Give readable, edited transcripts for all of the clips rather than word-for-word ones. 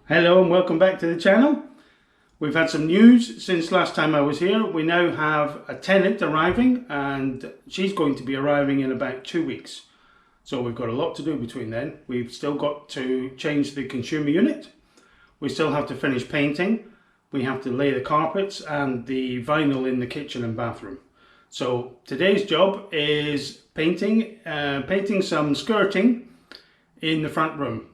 Hello and welcome back to the channel. We've had some news since last time I was here. We now have a tenant arriving and she's going to be arriving in about 2 weeks. So we've got a lot to do between then. We've still got to change the consumer unit. We still have to finish painting. We have to lay the carpets and the vinyl in the kitchen and bathroom. So today's job is painting some skirting in the front room.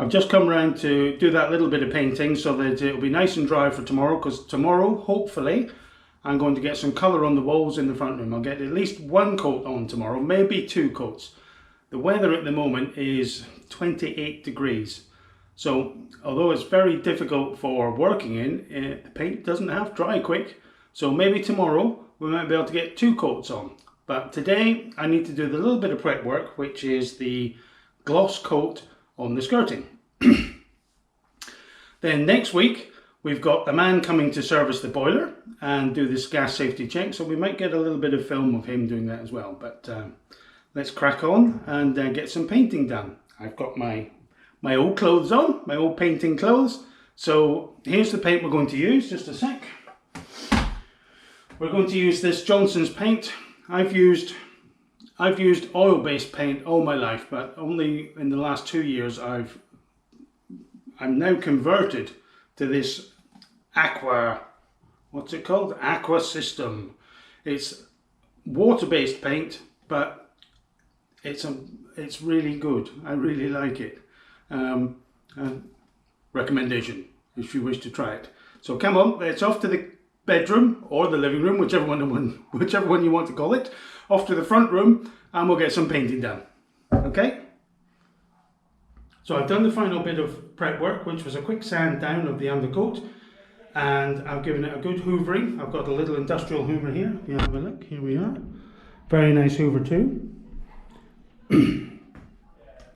I've just come around to do that little bit of painting so that it'll be nice and dry for tomorrow, because tomorrow, hopefully, I'm going to get some colour on the walls in the front room. I'll get at least one coat on tomorrow, maybe 2 coats. The weather at the moment is 28 degrees. So, although it's very difficult for working in, the paint doesn't have dry quick. So maybe tomorrow we might be able to get 2 coats on. But today I need to do the little bit of prep work, which is the gloss coat on the skirting. Then next week we've got the man coming to service the boiler and do this gas safety check, so we might get a little bit of film of him doing that as well. But let's crack on and get some painting done. I've got my old clothes on, my old painting clothes. So here's the paint we're going to use. Just a sec. We're going to use this Johnson's paint. I've used oil-based paint all my life, but only in the last 2 years I'm now converted to this aqua system. It's water-based paint, but it's really good. I really like it. Recommendation if you wish to try it. So come on, let's off to the bedroom or the living room, whichever one you want to call it. Off to the front room and we'll get some painting done. Okay? So I've done the final bit of prep work, which was a quick sand down of the undercoat, and I've given it a good hoovering. I've got a little industrial hoover here. If you have a look, here we are. Very nice hoover too.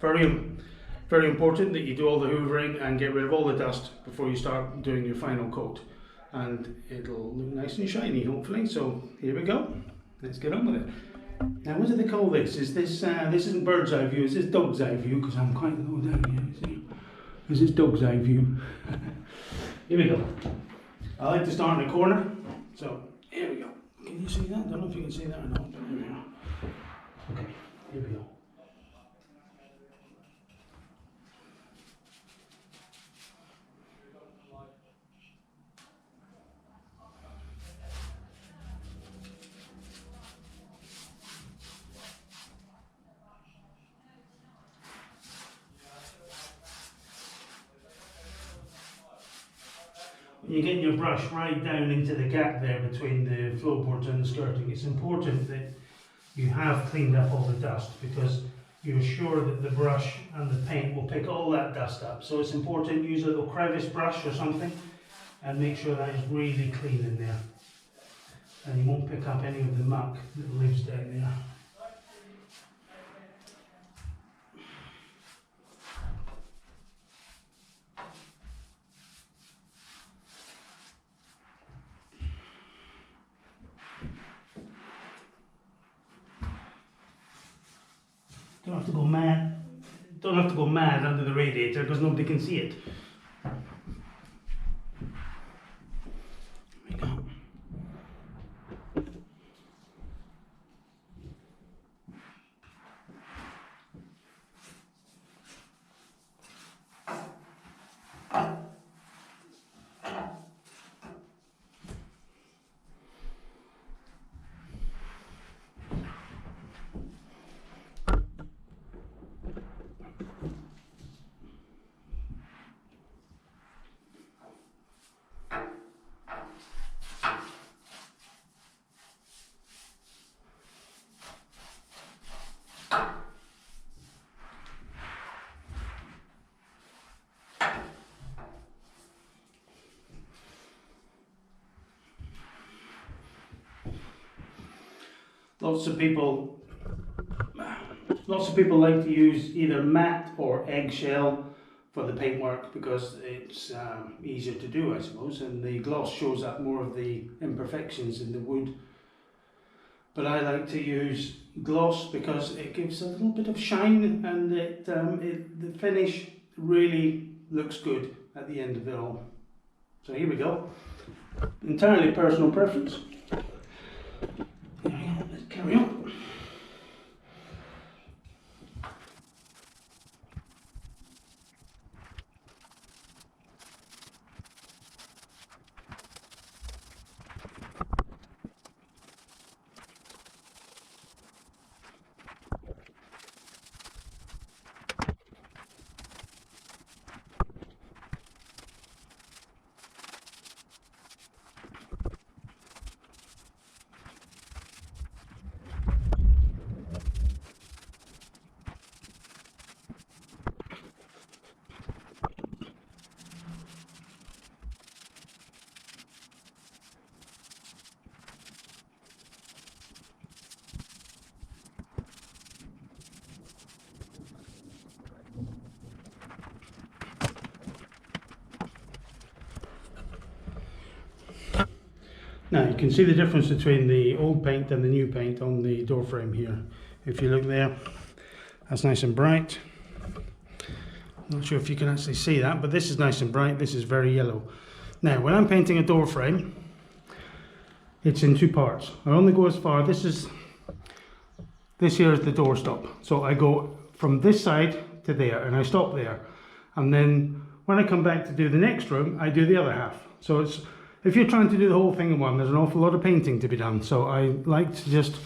Very important that you do all the hoovering and get rid of all the dust before you start doing your final coat. And it'll look nice and shiny, hopefully. So here we go. Let's get on with it. Now, what do they call this? Is this this isn't bird's eye view? Is this dog's eye view? Because I'm quite low down here. See? This is dog's eye view. Here we go. I like to start in the corner. So here we go. Can you see that? I don't know if you can see that or not. But here we are. Okay. Here we go. You get your brush right down into the gap there between the floorboards and the skirting. It's important that you have cleaned up all the dust, because you're sure that the brush and the paint will pick all that dust up. So it's important, use a little crevice brush or something and make sure that is really clean in there. And you won't pick up any of the muck that lives down there. Don't have to go mad. Don't have to go mad under the radiator because nobody can see it. Here we go. Lots of people like to use either matte or eggshell for the paintwork because it's easier to do, I suppose, and the gloss shows up more of the imperfections in the wood but I like to use gloss because it gives a little bit of shine, and the finish really looks good at the end of it all. So here we go. Entirely personal preference. There we go, let's carry on. Now you can see the difference between the old paint and the new paint on the door frame here. If you look there, that's nice and bright. I'm not sure if you can actually see that, but this is nice and bright, this is very yellow. Now when I'm painting a door frame, it's in two parts. I only go as far, this here is the door stop. So I go from this side to there and I stop there. And then when I come back to do the next room, I do the other half. So it's, if you're trying to do the whole thing in one, there's an awful lot of painting to be done. So I like to just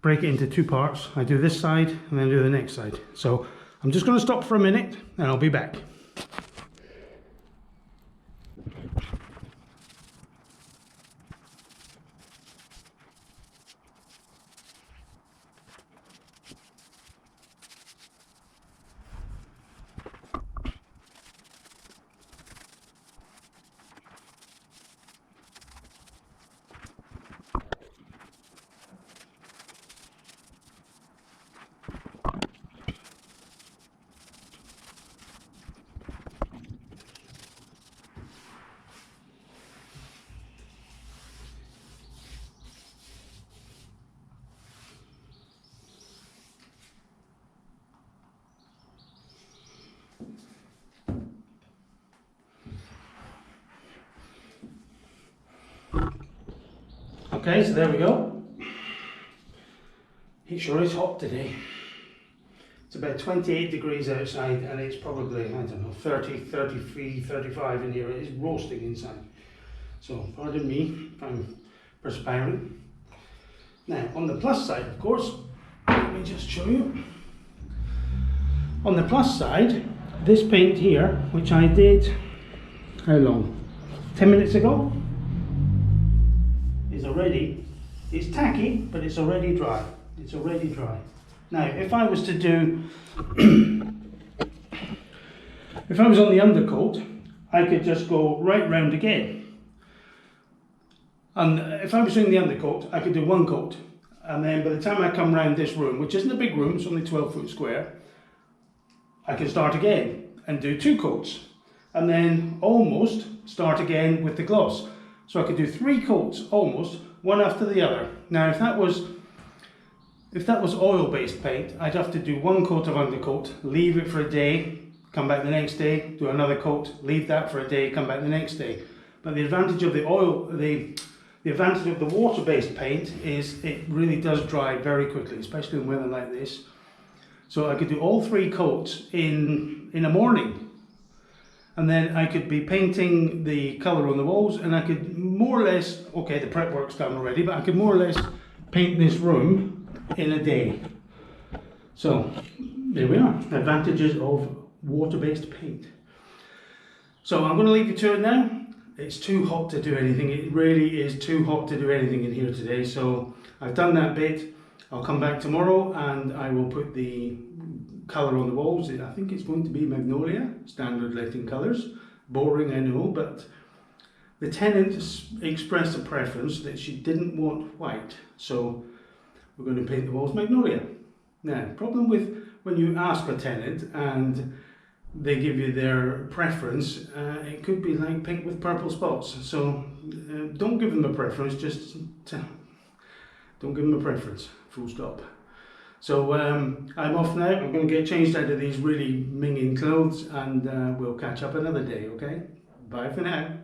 break it into two parts. I do this side and then do the next side. So I'm just going to stop for a minute and I'll be back. Okay, so there we go. It sure is hot today. It's about 28 degrees outside and it's probably, I don't know, 30, 33, 35 in here. It is roasting inside. So pardon me if I'm perspiring. Now on the plus side, of course, let me just show you. On the plus side, this paint here, which I did, how long? 10 minutes ago? Is already, it's tacky, but it's already dry. It's already dry. Now, if I was to do, if I was on the undercoat, I could just go right round again. And if I was doing the undercoat, I could do one coat. And then by the time I come round this room, which isn't a big room, it's only 12 foot square, I can start again and do two coats. And then almost start again with the gloss. So I could do three coats, almost, one after the other. Now if that was oil-based paint, I'd have to do one coat of undercoat, leave it for a day, come back the next day, do another coat, leave that for a day, come back the next day. But the advantage of the oil, the advantage of the water-based paint is it really does dry very quickly, especially in weather like this. So I could do all three coats in a morning. And then I could be painting the colour on the walls, and I could more or less, okay, the prep work's done already, but I could more or less paint this room in a day. So there we are, advantages of water-based paint. So I'm going to leave you to it now. It's too hot to do anything. It really is too hot to do anything in here today. So I've done that bit. I'll come back tomorrow and I will put the colour on the walls. I think it's going to be magnolia, standard letting colours. Boring, I know, but the tenant expressed a preference that she didn't want white, so we're going to paint the walls magnolia. Now, problem with when you ask a tenant and they give you their preference, it could be like pink with purple spots. So don't give them a preference, just Don't give them a preference, full stop. So I'm off now. I'm going to get changed out of these really minging clothes, and we'll catch up another day, okay? Bye for now.